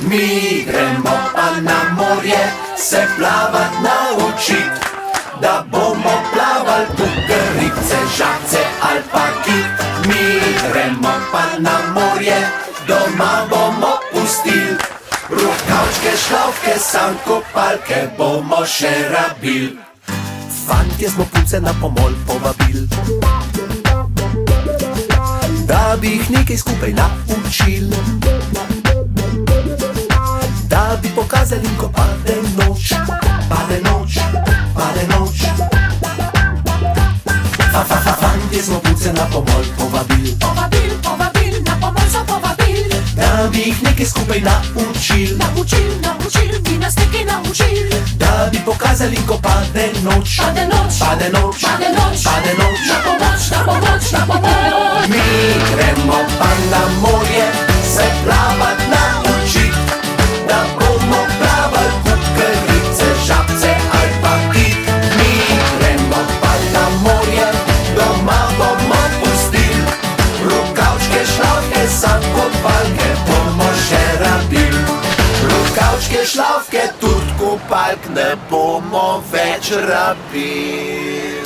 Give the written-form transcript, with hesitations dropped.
Mi gremo pa na morje se plavat naučit, da bomo plaval kukarice, žabce ali pa kit. Mi gremo pa na morje, doma bomo pustil, rokavčke, šlavke, sankopalke bomo še rabil. Fantje smo punce na pomol povabil, da bi jih nekaj skupaj naučil, da bi pokazali, ko pade noč, pade noč, pade noč. Fantje smo punce na pomol povabil, Povabil, povabil, na pomol so povabil, da bi jih nekaj skupaj naučil, naučil, naučil, bi nas nekaj naučil. da bi pokazali, ko pade noč, Pade noč, pade noč, pade noč, pade noč. na pomoč, na pomoč, na pomoč. Mi gremo pa na morje se plavat naučit, da bomo plaval kukarice, žabce ali pa kit. Mi gremo pa na morje, doma bomo pustil, rokavčke, šlavke, sankopalke bomo še rabil. Rokavčke, šlavke, tudi kopalk ne bomo več rabil.